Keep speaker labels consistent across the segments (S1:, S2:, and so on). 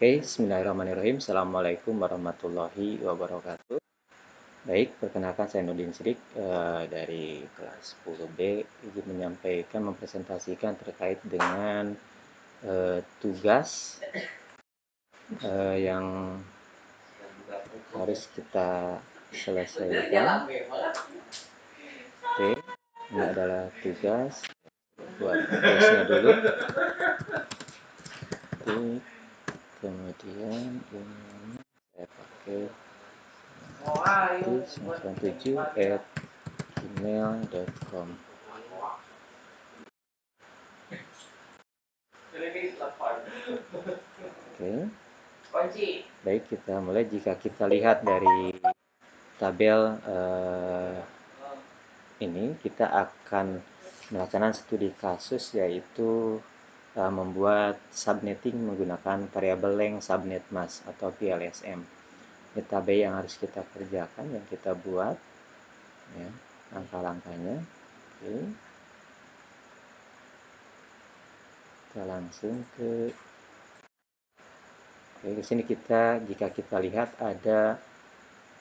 S1: Oke, bismillahirrahmanirrahim. Assalamualaikum warahmatullahi wabarakatuh. Baik, perkenalkan saya Nurdin Sidik dari kelas 10B. Izin menyampaikan, mempresentasikan terkait dengan tugas yang harus kita selesaikan. Oke, ini adalah tugas. Buat tugasnya dulu. Oke, kemudian ini saya pakai 197@gmail.com. Oke, baik, kita mulai. Jika kita lihat dari tabel ini, kita akan melaksanakan studi kasus, yaitu membuat subnetting menggunakan variabel length subnet mask atau VLSM. Ini tabel yang harus kita kerjakan, yang kita buat, ya, langkah-langkahnya. Oke, kita langsung ke di sini. Jika kita lihat ada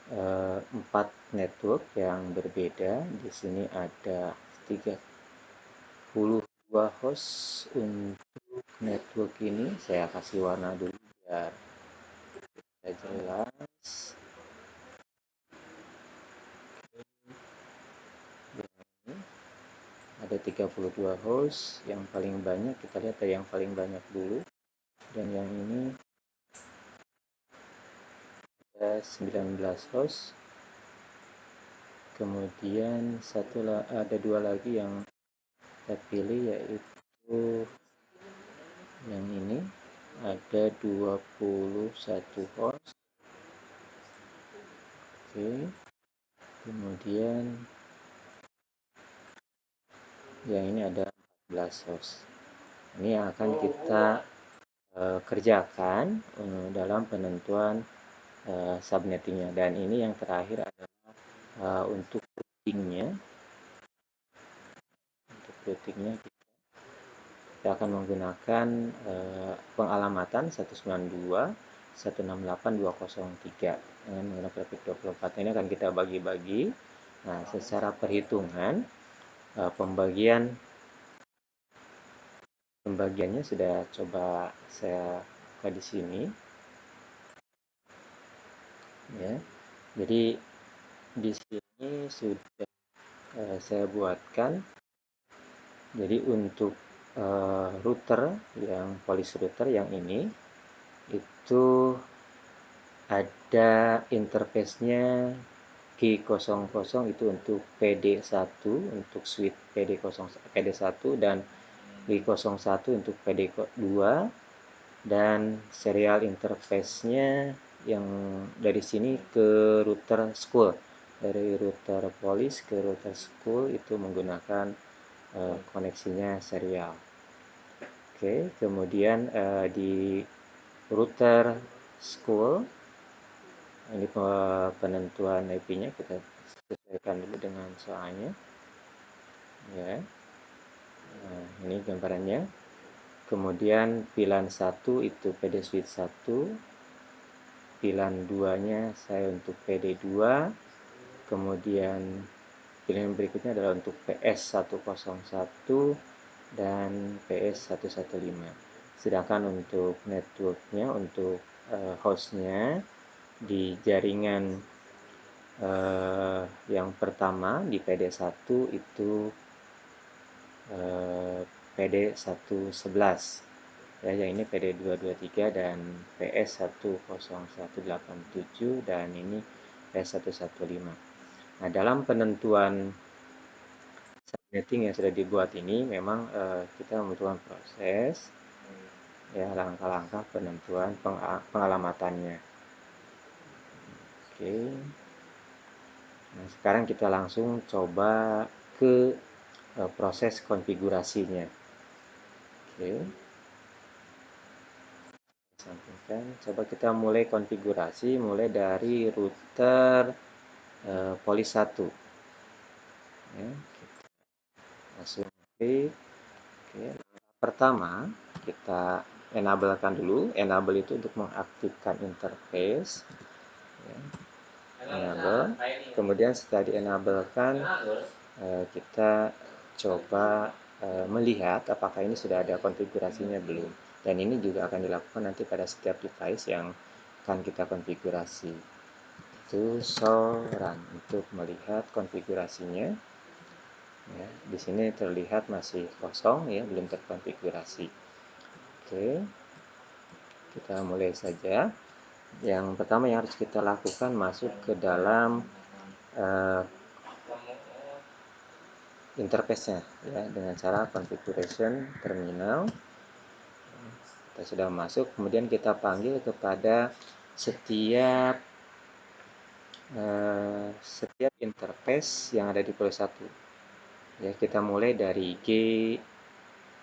S1: 4 network yang berbeda. Di sini ada 32 host untuk network ini. Saya kasih warna dulu biar jelas. Ini ada 32 host. Yang paling banyak, kita lihat dari yang paling banyak dulu. Dan yang ini ada 19 host. Kemudian ada dua lagi yang kita pilih, yaitu yang ini ada 21 host. Oke, kemudian yang ini ada 14 host. Ini yang akan kita kerjakan dalam penentuan subnettingnya. Dan ini yang terakhir adalah untuk routingnya. Untuk routingnya kita akan menggunakan pengalamatan 192.168.203 dengan menggunakan traffic 24. Ini akan kita bagi-bagi. Nah, secara perhitungan pembagiannya sudah coba saya buka di sini, ya. Jadi di sini sudah saya buatkan. Jadi untuk router yang policy router yang ini itu ada interface-nya G00 itu untuk PD1, untuk switch PD1, dan G01 untuk PD2, dan serial interface-nya yang dari sini ke router school. Dari router police ke router school itu menggunakan koneksinya serial. Oke, kemudian di router school ini penentuan IP-nya kita sesuaikan dulu dengan soalnya, ya. Nah, ini gambarannya. Kemudian pilihan 1 itu PD switch 1, pilihan 2-nya saya untuk PD2, kemudian pilihan berikutnya adalah untuk PS101 dan PS115. Sedangkan untuk networknya, untuk hostnya di jaringan yang pertama di PD1 itu PD111, ya, yang ini PD223 dan PS10187, dan ini PS115. Nah, dalam penentuan subnetting yang sudah dibuat ini memang kita membutuhkan proses, ya, langkah-langkah penentuan pengalamatannya. Oke. Nah, sekarang kita langsung coba ke proses konfigurasinya. Oke. Sampaikan. Coba kita mulai konfigurasi, mulai dari router polis 1. Ya, kita langsung klik. Oke. Pertama, kita enablekan dulu. Enable itu untuk mengaktifkan interface, ya. Enable. Kemudian setelah di-enablekan, kita coba melihat apakah ini sudah ada konfigurasinya belum. Dan ini juga akan dilakukan nanti pada setiap device yang akan kita konfigurasi. Itu show run untuk melihat konfigurasinya. Ya, di sini terlihat masih kosong, ya, belum terkonfigurasi. Oke, kita mulai saja. Yang pertama yang harus kita lakukan masuk ke dalam uh, interface-nya, ya, dengan cara configuration terminal. Kita sudah masuk, kemudian kita panggil kepada setiap interface yang ada di Pro 1. Ya, kita mulai dari G00,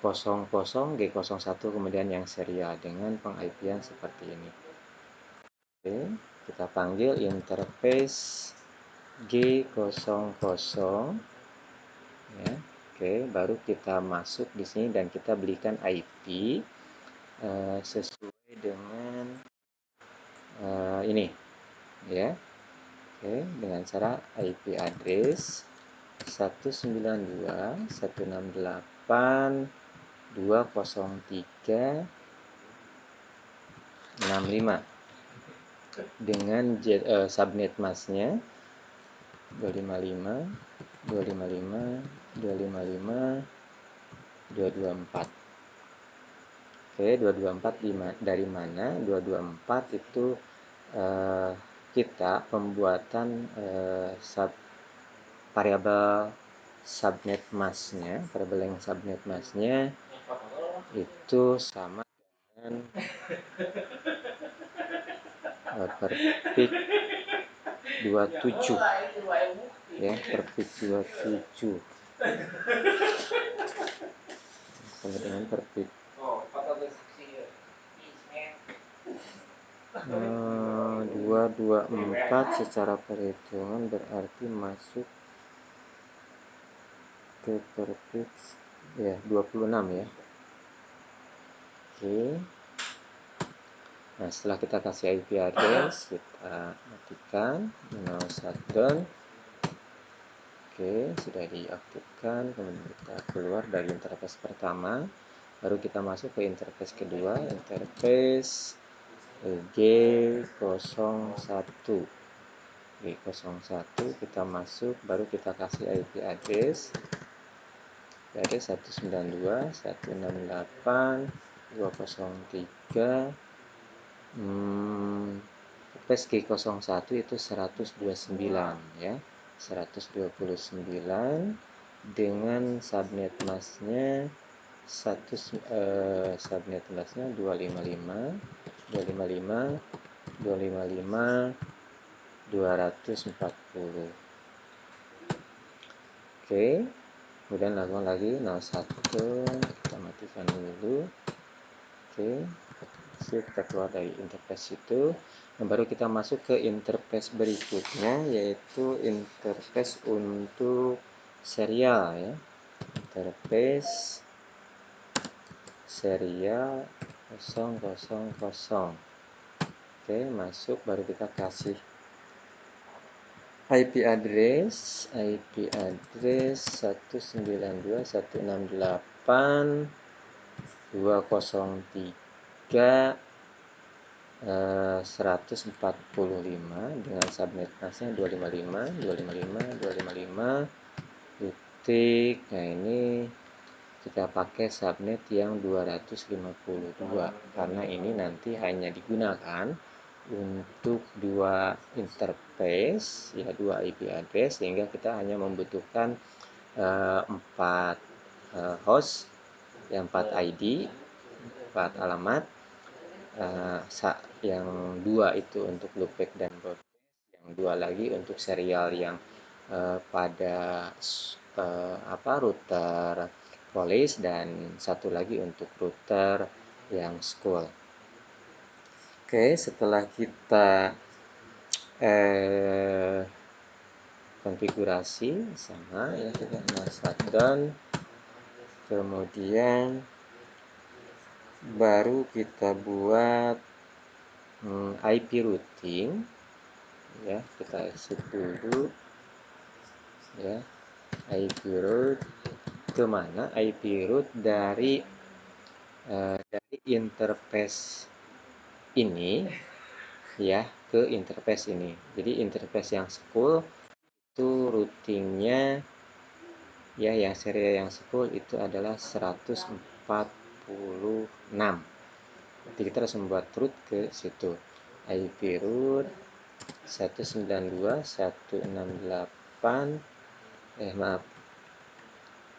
S1: G01, kemudian yang serial dengan peng-IP-an seperti ini. Oke, kita panggil interface G00, ya. Oke, baru kita masuk di sini dan kita berikan IP sesuai dengan ini, ya. Oke, dengan cara IP address 192.168.203.65 dengan subnet masknya 255.255.255.224. Oke, 224 dari mana? 224 itu kita pembuatan variabel subnet masknya, variabel yang subnet masknya itu sama dengan per peak 27, ya, per peak 27 sama dengan per peak 224 secara perhitungan berarti masuk ke per peak, ya, 26, ya. Oke. Nah, setelah kita kasih IP address, kita matikan, now shutdown. Oke, sudah diaktifkan. Kemudian kita keluar dari interface pertama, baru kita masuk ke interface kedua, interface G01. G01 kita masuk, baru kita kasih IP address. Jadi 192.168.203. G01 itu 129, ya. 129 dengan subnet masknya subnet masknya 240. Oke, kemudian lakukan lagi 01, kita matikan dulu. Oke, kita keluar dari interface itu, dan baru kita masuk ke interface berikutnya, yaitu interface untuk serial, ya. Interface serial 000. Oke, masuk, baru kita kasih IP address 192.168.203.145 dengan subnet masknya 255, titik. Nah, ini kita pakai subnet yang 252 karena ini nanti hanya digunakan untuk dua interface, ya, dua IP address, sehingga kita hanya membutuhkan 4 host, yang 4 ID, 4 alamat, yang 2 itu untuk loopback dan broadcast, yang 2 lagi untuk serial yang pada router police, dan 1 lagi untuk router yang school. Oke, setelah kita konfigurasi sama, ya, kita shutdown, kemudian baru kita buat IP routing ya, kita exit dulu ya. IP route kemana? IP route dari interface ini ya ke interface ini. Jadi interface yang school itu routingnya ya, yang serial yang school itu adalah 146. Nanti kita harus membuat root ke situ. IP root 192.168, maaf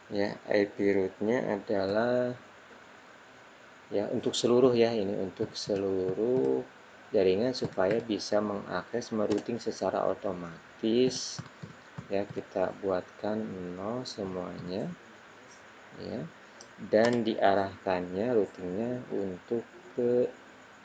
S1: ya, IP rootnya adalah ya untuk seluruh ya, ini untuk seluruh jaringan supaya bisa mengakses merouting secara otomatis ya. Kita buatkan 0 semuanya ya, dan diarahkannya routingnya untuk ke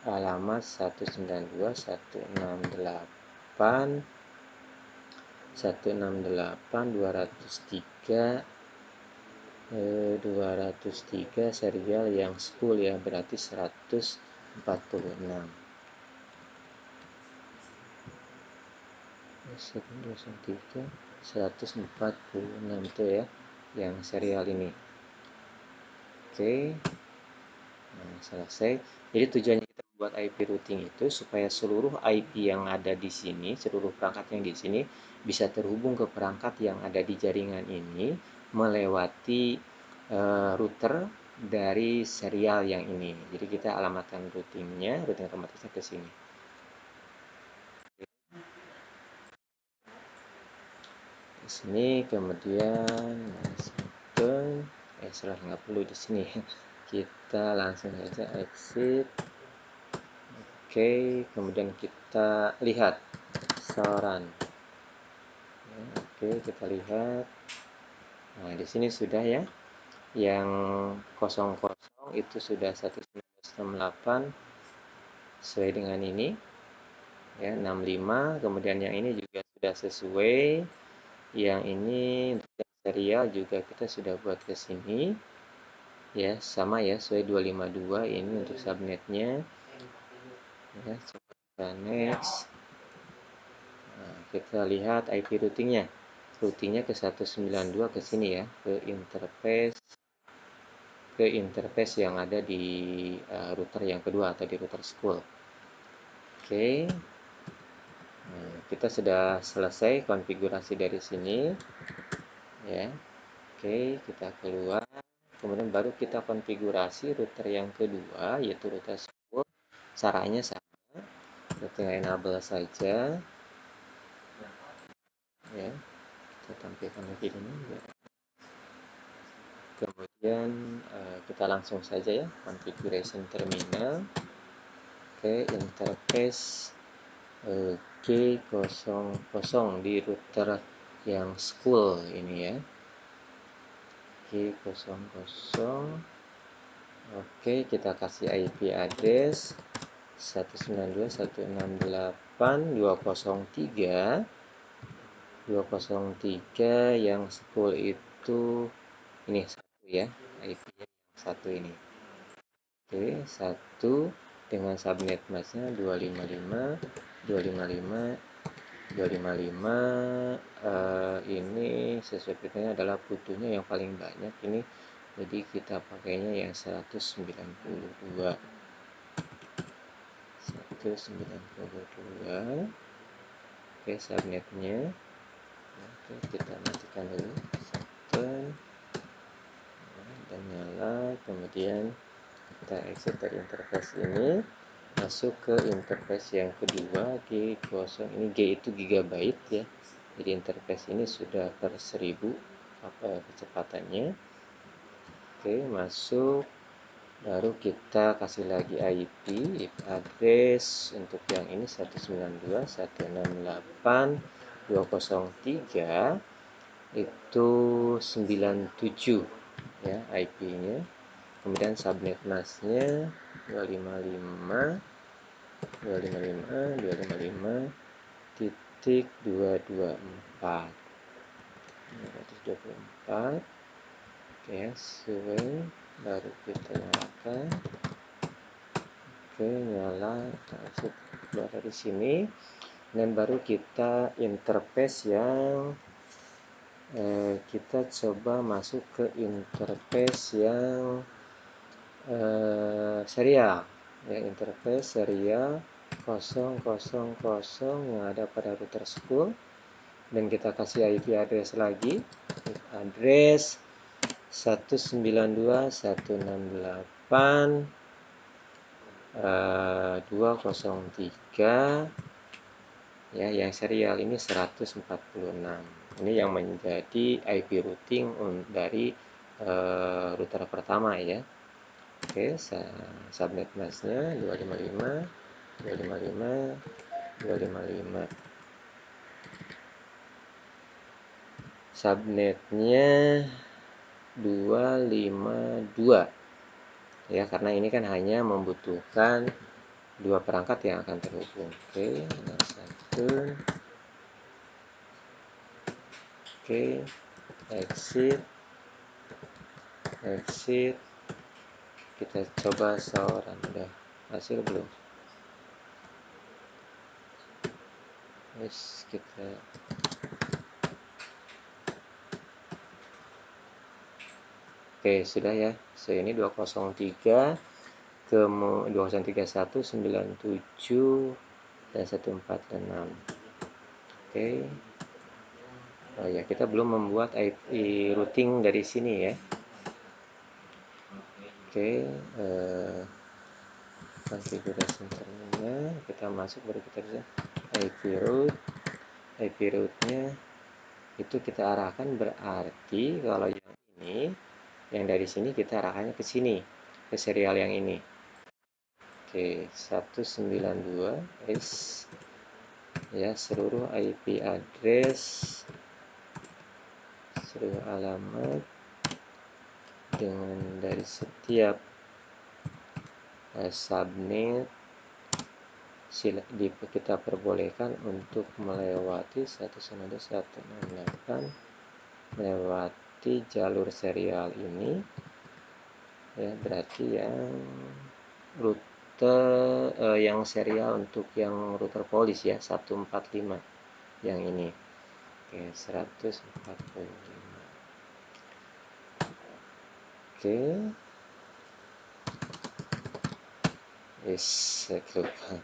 S1: alamat 192.168.203 serial yang spool ya, berarti 146. 146 itu ya yang serial ini. Oke, nah, selesai. Jadi tujuannya kita membuat IP routing itu supaya seluruh IP yang ada di sini, seluruh perangkat yang di sini bisa terhubung ke perangkat yang ada di jaringan ini melewati router dari serial yang ini. Jadi kita alamatkan routingnya, routing otomatisnya ke sini. Di sini kemudian salah, nggak perlu di sini. Kita langsung saja exit. Oke, kemudian kita lihat saran. Oke, kita lihat. Nah, di sini sudah ya. Yang 00 itu sudah 198 sesuai dengan ini. Ya, 65. Kemudian yang ini juga sudah sesuai. Yang ini untuk serial juga kita sudah buat ke sini. Ya, sama ya, sesuai 252 ini untuk subnetnya. Ya, coba kita next. Nah, kita lihat IP routingnya. Routingnya ke 192 ke sini ya, ke interface yang ada di router yang kedua atau di router school. Oke. Nah, kita sudah selesai konfigurasi dari sini ya. Oke, kita keluar. Kemudian baru kita konfigurasi router yang kedua, yaitu router school. Caranya sama. Kita tinggal enable saja ya. Kita tampilkan lagi ini ya. Kemudian kita langsung saja ya, configuration terminal. Oke, interface G00 di router yang school ini ya. G00. Oke, kita kasih IP address 192.168.203. 203 yang school itu ini satu ya, IP-nya satu ini. Oke, satu dengan subnet masknya 255 255 255. Ini sesuai kriteria adalah butuhnya yang paling banyak ini, jadi kita pakainya yang 192. Oke, subnetnya. Oke, kita matikan dulu dan nyala. Kemudian kita exit dari interface ini, masuk ke interface yang kedua. G0 ini, G itu gigabyte ya, jadi interface ini sudah per 1000 kecepatannya. Oke, masuk, baru kita kasih lagi IP address untuk yang ini 192.168.203 itu 97 ya IP-nya. Kemudian subnet masknya 255 255 255 titik 224 224. Oke, sesuai, baru kita nyalakan. Oke, nyala, kita exit keluar dari sini, dan baru kita interface yang kita coba masuk ke interface yang serial, ya, interface serial 000 yang ada pada router school, dan kita kasih IP address lagi, address 192.168.203, ya, yang serial ini 146. Ini yang menjadi IP routing dari router pertama, ya. Oke, subnet masnya 255 255 255. Subnetnya 252, ya, karena ini kan hanya membutuhkan dua perangkat yang akan terhubung. Oke, satu. Oke, exit, exit. Kita coba sauran, udah hasil belum? Yes, kita. Oke, sudah, ya. So, ini 203 ke 203197 dan 146. Oke. Oh ya, kita belum membuat IP routing dari sini, ya. Oke, konfigurasi terminal, kita masuk, baru kita bisa IP route. IP route-nya itu kita arahkan, berarti kalau yang ini, yang dari sini kita arahkannya ke sini, ke serial yang ini. Oke, 192 S, ya, seluruh IP address, seluruh alamat dengan dari setiap subnet kita perbolehkan untuk melewati 192.168, melewati jalur serial ini, ya, berarti yang rute yang serial untuk yang router polis, ya, 145 yang ini. Oke, 145. Oke, yes, lupa,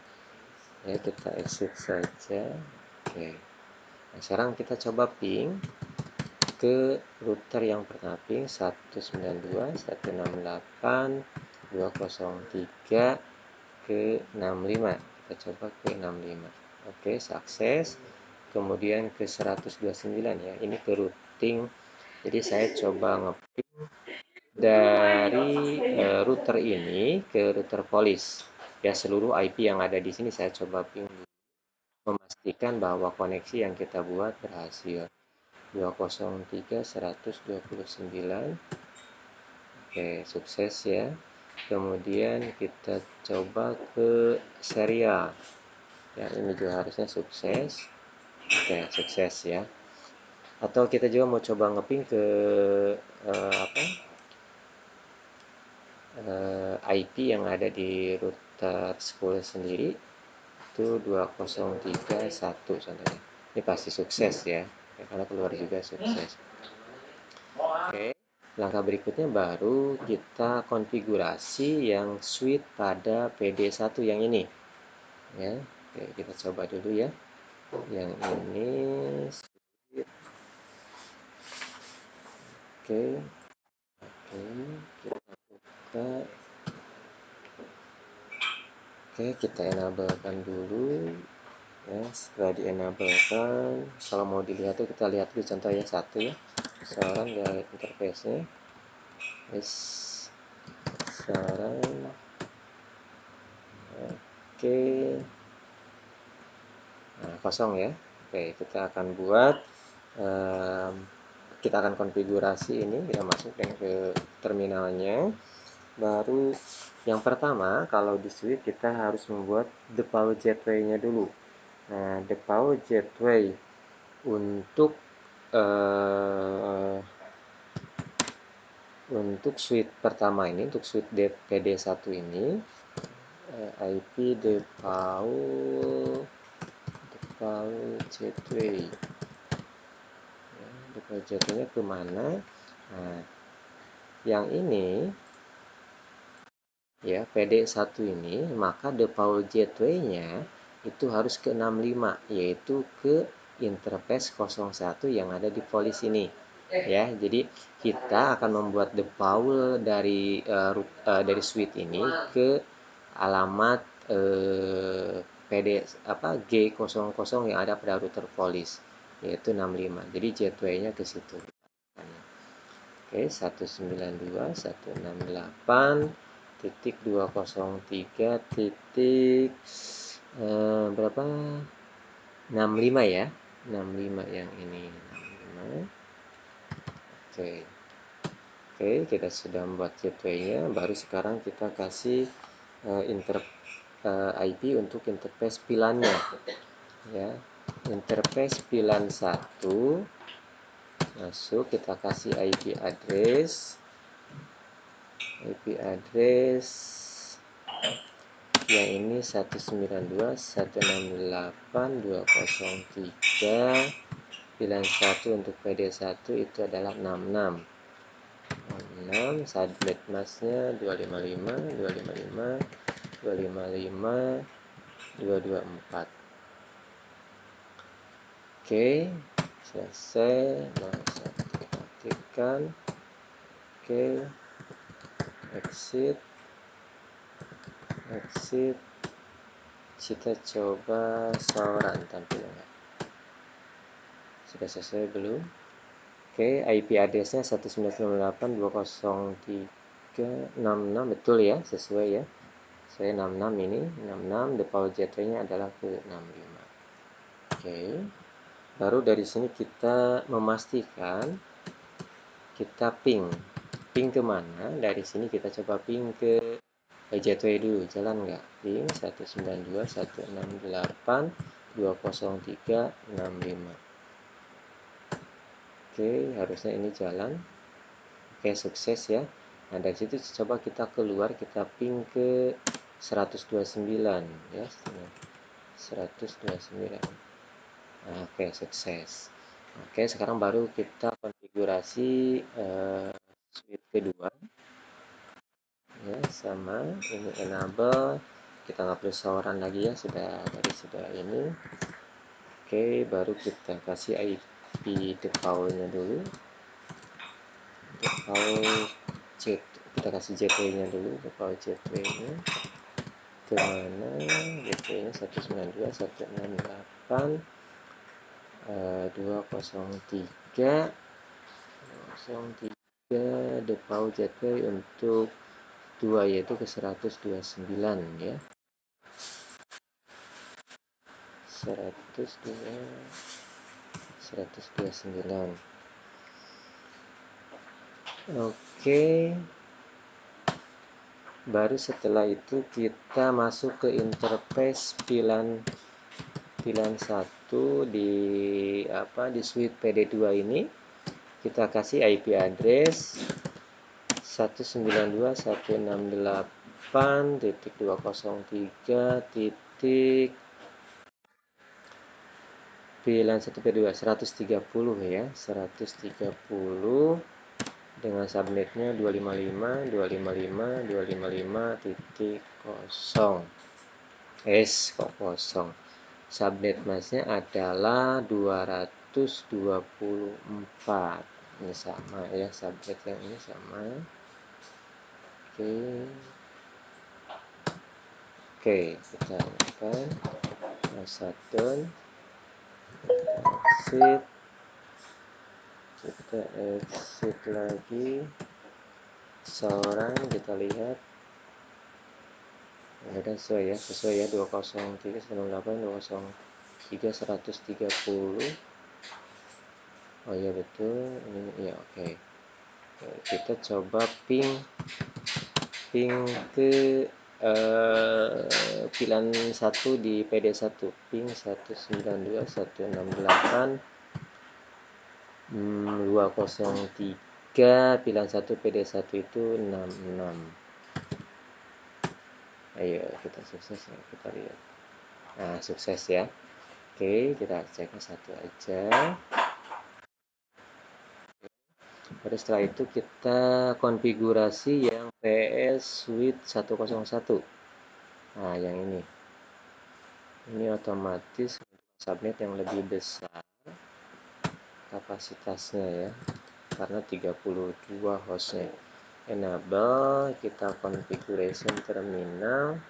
S1: ya, kita exit saja. Oke, nah, sekarang kita coba ping ke router yang pertama, ping 192.168.203 ke 65. Kita coba ke 65. Oke, sukses. Kemudian ke 129, ya, ini ke routing. Jadi saya coba ngeping dari router ini ke router polis, ya, seluruh IP yang ada di sini saya coba ping dulu, memastikan bahwa koneksi yang kita buat berhasil. 203.129. Oke, sukses, ya. Kemudian kita coba ke serial, ya, ini juga harusnya sukses. Oke, sukses, ya. Atau kita juga mau coba ngeping ke IP yang ada di router school sendiri, itu 2031 contohnya. Ini pasti sukses, ya, karena keluar juga sukses. Oke, langkah berikutnya baru kita konfigurasi yang switch pada PD1 yang ini, ya. Oke, kita coba dulu, ya, yang ini switch. Oke, oke, kita buka. Oke, kita enablekan dulu, ya. Setelah di enablekan, kalau mau dilihat tuh kita lihat dulu contohnya satu, ya, sekarang dari interface nya, yes, sekarang. Oke, nah, kosong, ya. Oke, kita akan buat kita akan konfigurasi ini, kita masuk ke terminalnya. Baru yang pertama, kalau di switch kita harus membuat default gateway-nya dulu. Nah, default gateway untuk switch pertama ini, untuk switch PD1 ini, IP default gateway. Ya, default gateway-nya kemana? Nah, yang ini ya PD1 ini, maka default gateway-nya itu harus ke 65, yaitu ke interface 01 yang ada di voice ini. Ya, jadi kita akan membuat default dari suite ini ke alamat PD G00 yang ada pada router voice, yaitu 65. Jadi gateway-nya ke situ. Oke, 192.168.203 titik berapa? 65 ya. 65 yang ini. 65. Oke. Oke, kita sudah membuat gateway-nya. Baru sekarang kita kasih IP untuk interface pilannya. Ya. Interface pilan 1 masuk, kita kasih IP address yang ini 192.168.203. Pilihan 1 untuk PD1 itu adalah 66. Subnet masknya 255 255 255 224. Oke, selesai. Nah, saya aktifkan. Oke, exit. Kita coba sauran tampil enggak. Sudah selesai belum? Oke, IP address-nya 192.168.203.66, betul ya, sesuai ya. Saya 66 ini, 66, default gateway-nya adalah ke 65. Oke. Baru dari sini kita memastikan kita ping. Ping kemana? Dari sini kita coba ping ke gateway dulu, jalan nggak? Ping 192.168.203.65. Oke, harusnya ini jalan. Oke, sukses ya. Nah, dari situ coba kita keluar, kita ping ke 129 ya. 129. Nah, oke, sukses. Oke, sekarang baru kita konfigurasi switch kedua. Ya, sama. Ini enable. Kita nggak perlu sauran lagi ya, sudah ini. Oke, baru kita kasih IP default-nya dulu. Default kita kasih gateway-nya dulu, default gateway-nya kemana? Gateway-nya 192.168.203 default gateway untuk 2, yaitu ke 129 ya. 129. Oke. Baru setelah itu kita masuk ke interface pilan 1 di suite PD2 ini. Kita kasih IP address 192.168.203. Pilan 1 PD2 130 ya, 130 dengan subnetnya 255 255 255.0. Kok kosong. Subnet masnya adalah 224. Ini sama ya, subnet yang ini sama. Oke, kita nyalakan shutdown. Kita exit lagi. Seorang kita lihat. Ada sesuai ya 203 108 203 130. Oh iya betul, ini ya oke. Kita coba ping ke pilan 1 di PD1, ping 192.168.203 pilan 1 PD1 itu 66. Ayo kita sukses ya, kita lihat. Nah, sukses ya. Oke, kita cek satu aja. Baru setelah itu kita konfigurasi yang PS Suite 101. Nah, yang ini. Ini otomatis subnet yang lebih besar kapasitasnya ya. Karena 32 hostnya. Enable, kita configuration terminal.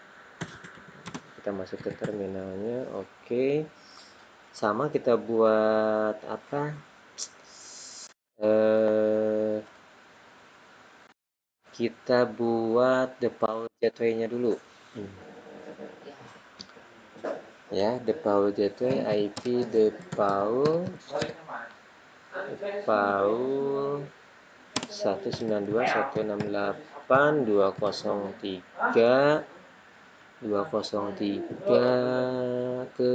S1: Kita masuk ke terminalnya, oke. Sama kita buat apa? Kita buat the power gateway-nya dulu. Ya, the power gateway IP the power 192.168.203 ke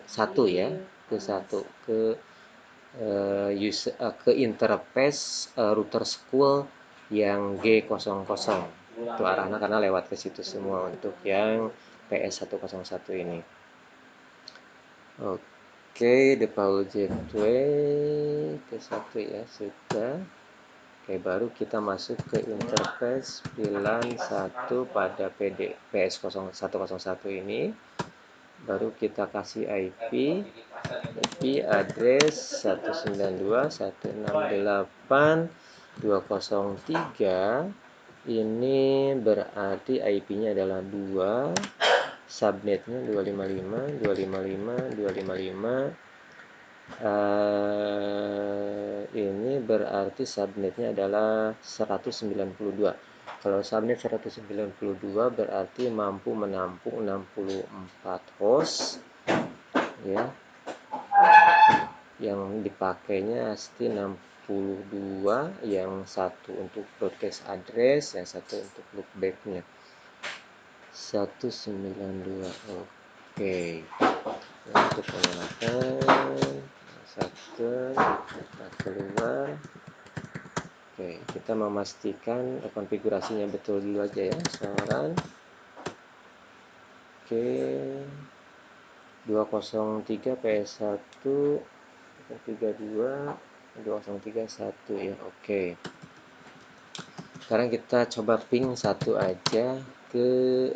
S1: 1 ya, ke 1 ke ke interface router school yang G00. Itu arahnya karena lewat ke situ semua untuk yang PS101 ini. Oke, the power gateway ke 1 ya, sudah. Oke, baru kita masuk ke interface VLAN 1 pada PS101 ini. Baru kita kasih IP address 192.168.203. Ini berarti IP-nya adalah 2, subnetnya 255.255.255. Ini berarti subnetnya adalah 192. Kalau subnet 192 berarti mampu menampung 64 host ya. Yang dipakainya pasti 62, yang satu untuk broadcast address, yang satu untuk loopback-nya. 192. Oke. Untuk menggunakan satu kita keluar. Oke, kita memastikan konfigurasinya betul dulu aja ya, seorang. Oke, 203 PS1 32 2031 ya. Oke, sekarang kita coba ping satu aja ke,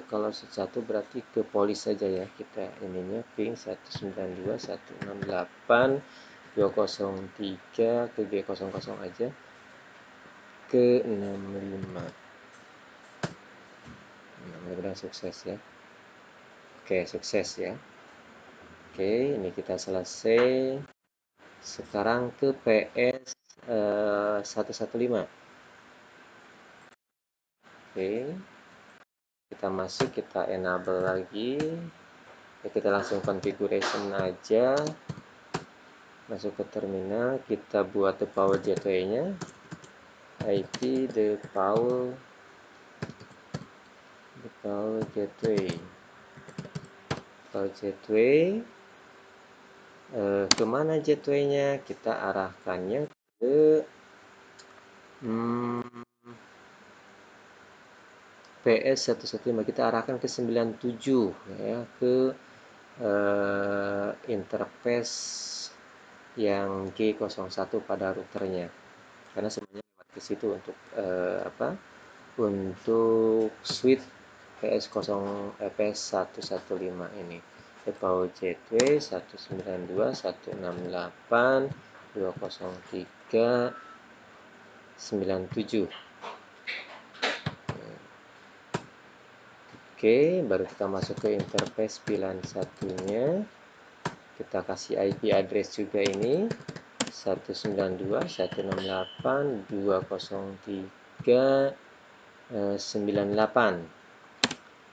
S1: kalau satu berarti ke polis saja ya, kita ininya ping 192.168.203 ke G00 aja, ke 65. Mudah-mudahan sukses ya. Oke, sukses ya. Oke, ini kita selesai. Sekarang ke PS 115. Oke, kita masuk, kita enable lagi ya, kita langsung configuration aja. Masuk ke terminal, kita buat the power gateway-nya, IP the power gateway. Kemana gateway-nya? Kita arahkannya ke PS115. Kita arahkan ke 97 ya, ke interface yang G01 pada routernya, karena semuanya lewat ke situ untuk untuk switch PS115 ini. Power gateway 192.168.203.97. Oke, baru kita masuk ke interface VLAN satunya. Kita kasih IP address juga ini 192.168.203.98.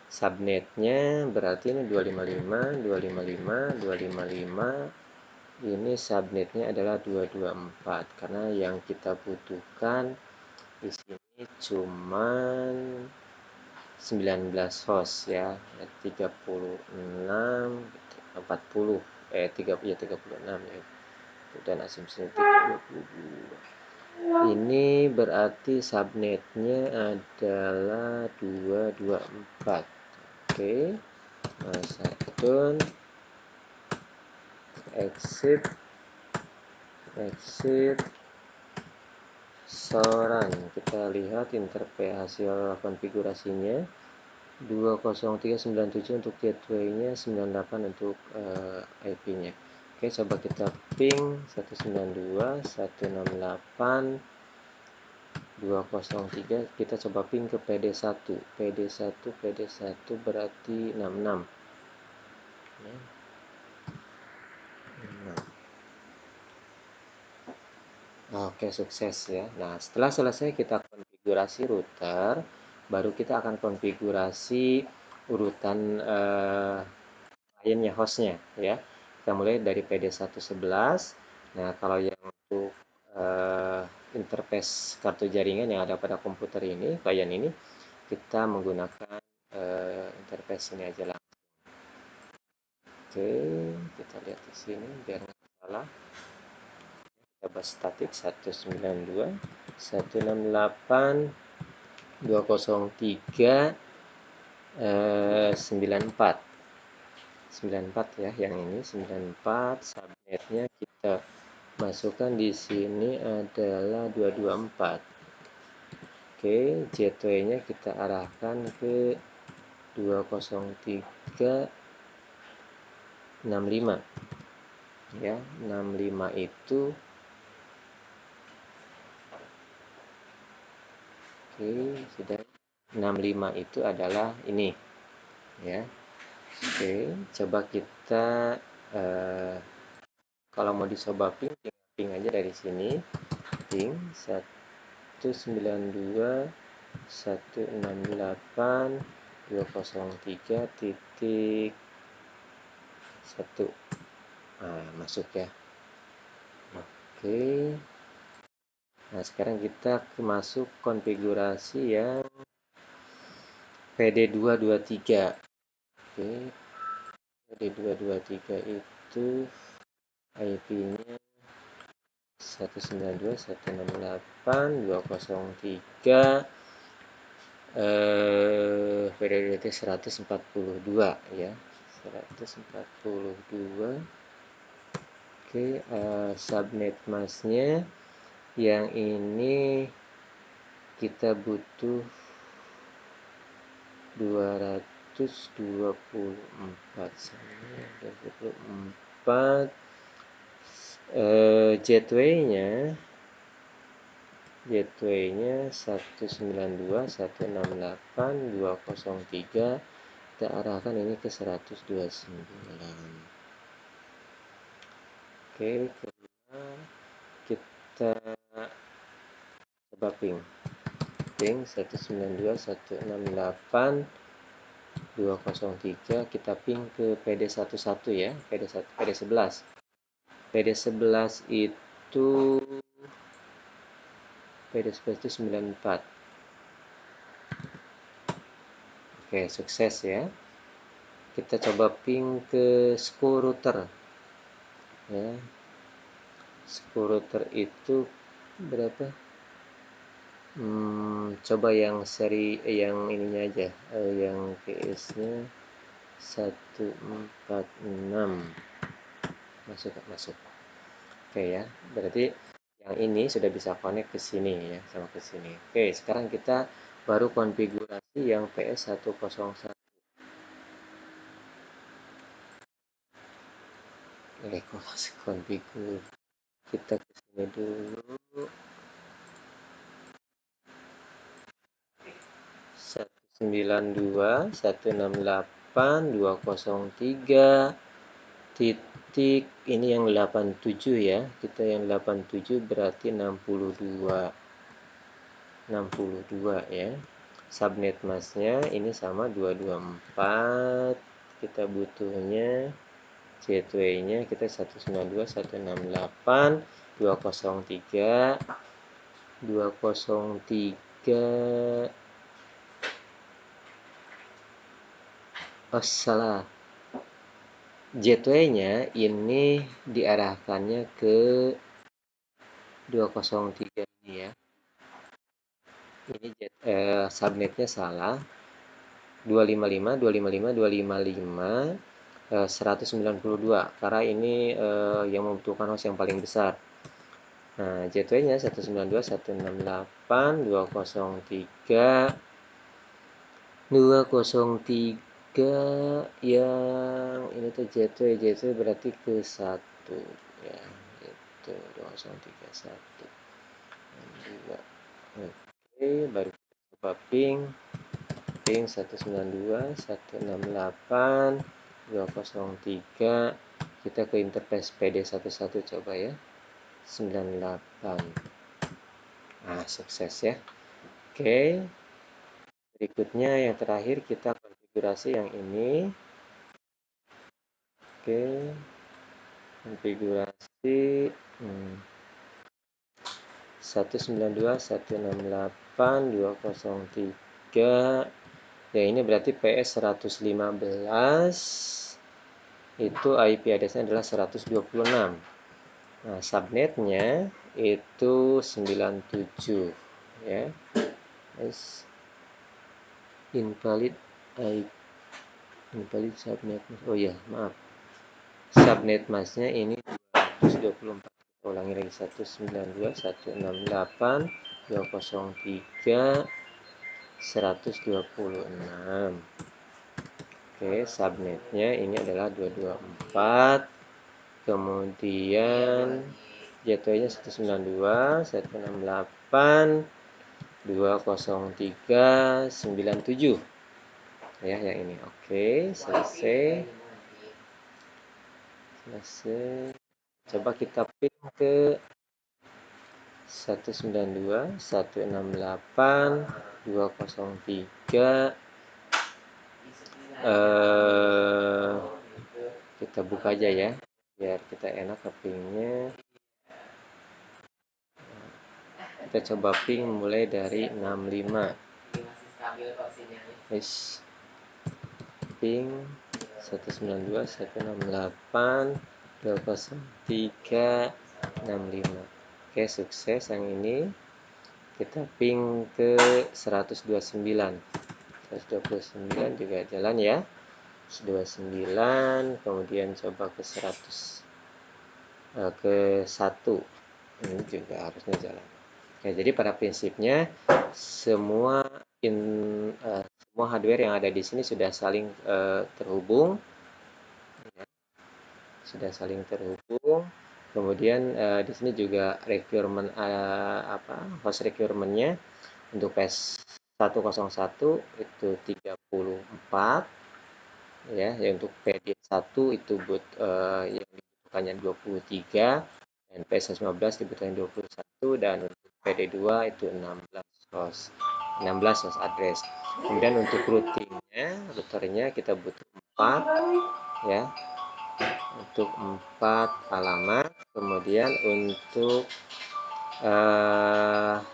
S1: Subnetnya berarti ini 255. Ini subnetnya adalah 224, karena yang kita butuhkan di sini cuman 19 host ya, 36 40 36 ya, dan asumsinya 32. Ini berarti subnetnya adalah 224. Oke, shutdown, exit, soran. Kita lihat interface hasil konfigurasinya. 20397 untuk gateway-nya, 98 untuk IP-nya. Oke, coba kita ping 192.168.203. Kita coba ping ke PD1. PD1 berarti 66. Ya. 66. Oke, sukses ya. Nah, setelah selesai kita konfigurasi router, baru kita akan konfigurasi urutan kliennya, hostnya ya. Kita mulai dari PD111. Nah, kalau yang untuk interface kartu jaringan yang ada pada komputer ini, klien ini, kita menggunakan interface ini aja lah. Oke, kita lihat di sini biar nggak salah. Coba statik 192.168.203.94. 94 ya, yang ini 94. Subnetnya kita masukkan di sini adalah 224. Oke, gateway-nya kita arahkan ke 203.65 ya. 65 itu oke, sudah. 65 itu adalah ini ya. Oke, coba kita kalau mau dicoba ping, ping aja dari sini. Ping 192.168.203.1. Nah, masuk ya. Oke. Nah, sekarang kita masuk konfigurasi yang PD223. Oke. PD223 itu IP-nya 192.168.203 PDDT 142 ya. 142. Oke, subnet masnya yang ini kita butuh 224 24. Gateway-nya 192.168.203. Kita arahkan ini ke 129. Oke, kita coba ping 192.168.203. kita ping ke PD11 ya, PD11. PD11 itu 94. Oke, sukses ya. Kita coba ping ke school router ya. School router itu berapa? Coba yang seri yang ininya aja, yang PS-nya 146. Masuk. Oke ya, berarti yang ini sudah bisa connect ke sini ya, sama ke sini. Oke, sekarang kita baru konfigurasi yang PS101. Kok masih konfigur? Kita ke sini dulu. 192.168.203 titik ini yang 87 ya. Kita yang 87 berarti 62 ya. Subnet masnya ini sama 224. Kita butuhnya gateway-nya kita 192.168.203 oh salah, gateway-nya ini diarahkannya ke 203 ini ya. Ini subnetnya salah. 255, 255, 255, 192, karena ini yang membutuhkan host yang paling besar. Nah, gateway-nya 192, 168, 203, 203 yang ini tuh gateway berarti ke 1 ya, itu 2031 2. Oke, baru coba ping 192, 168, 203. Kita ke interface PD11 coba ya. 98. Nah, sukses ya. Oke, berikutnya yang terakhir kita konfigurasi yang ini. Oke, konfigurasi 192, 168, 203. Ya, ini berarti PS 115. Itu IP address-nya adalah 126. Nah, subnetnya itu 97 ya. Yes. Invalid IP, invalid subnet. Oh ya, maaf. Subnet masnya ini 224. Ulangi lagi 192, 168, 203, 126. Oke, subnetnya ini adalah 224. Kemudian gateway-nya 192, 168, 203, 97 ya, yang ini. Oke, selesai. Coba kita pin ke 192, 168, 203. Kita buka aja ya, biar kita enak ke pingnya. Kita coba ping mulai dari 65. Yes. Ping 192, 168, 203, 65. Oke, sukses yang ini. Kita ping ke 129. 129 juga jalan ya. 129, kemudian coba ke 100, ke 1. Ini juga harusnya jalan. Ya, jadi pada prinsipnya semua semua hardware yang ada di sini sudah saling terhubung, ya, sudah saling terhubung. Kemudian di sini juga requirement host requirement-nya untuk PS101 itu 34 ya, untuk PD1 itu yang dibutuhkannya 23, dan PS115 dibutuhkan 21, dan untuk PD2 itu 16 host address. Kemudian untuk routernya kita butuh 4 ya, untuk 4 alamat. Kemudian untuk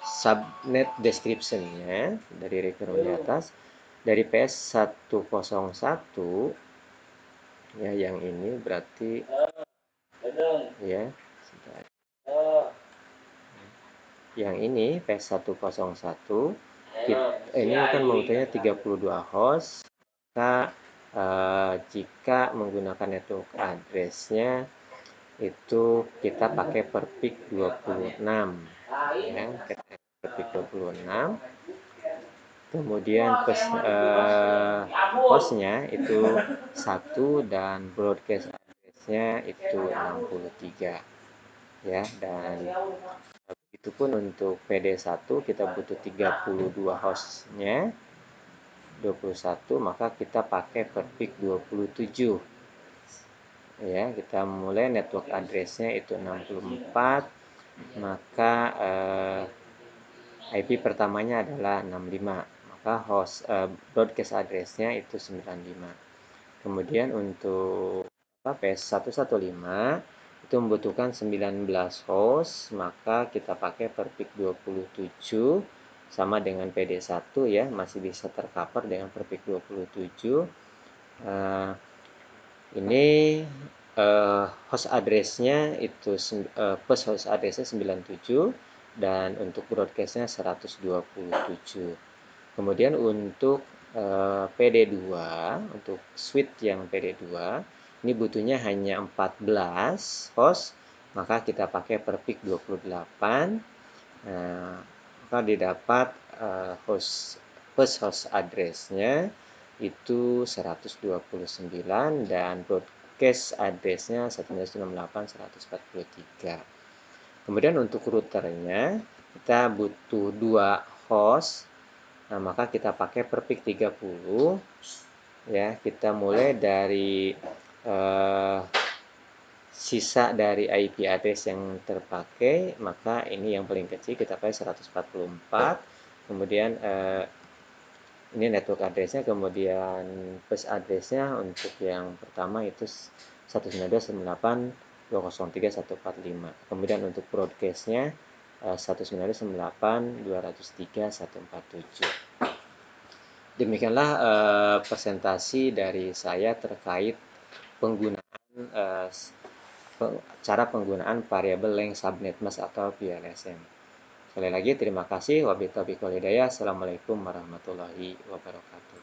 S1: subnet description-nya dari requirement di atas, dari PS101 ya, yang ini berarti ya, yang ini PS101 ini kan membutuhkannya 32 host. Maka jika menggunakan network address-nya itu kita pakai per PIC 26 ya, per PIC 26. Kemudian hostnya itu 1 dan broadcast address-nya itu 63 ya, dan begitupun untuk PD1 kita butuh 32 hostnya 21, maka kita pakai per PIC 27 ya. Kita mulai network address-nya itu 64, maka IP pertamanya adalah 65, maka host broadcast address-nya itu 95. Kemudian untuk PS115 itu membutuhkan 19 host, maka kita pakai per PIC 27 sama dengan PD1 ya, masih bisa tercover dengan per PIC 27. Ini host address-nya itu plus host address-nya 97, dan untuk broadcast-nya 127. Kemudian untuk PD2 untuk switch yang PD2 ini butuhnya hanya 14 host, maka kita pakai per PIC 28. Nah, maka didapat host address-nya itu 129 dan broadcast address-nya 192.168.143. Kemudian untuk routernya kita butuh 2 host. Nah, maka kita pakai per PIC 30 ya. Kita mulai dari sisa dari IP address yang terpakai, maka ini yang paling kecil kita pakai 144. Kemudian ini network address-nya, kemudian bus address-nya untuk yang pertama itu 192.168.203.145. Kemudian untuk broadcast-nya 192.203.147. Demikianlah presentasi dari saya terkait penggunaan cara penggunaan variabel length subnet mask atau VLSM. Sekali lagi terima kasih. Wabillahi taufiq wal hidayah. Assalamualaikum warahmatullahi wabarakatuh.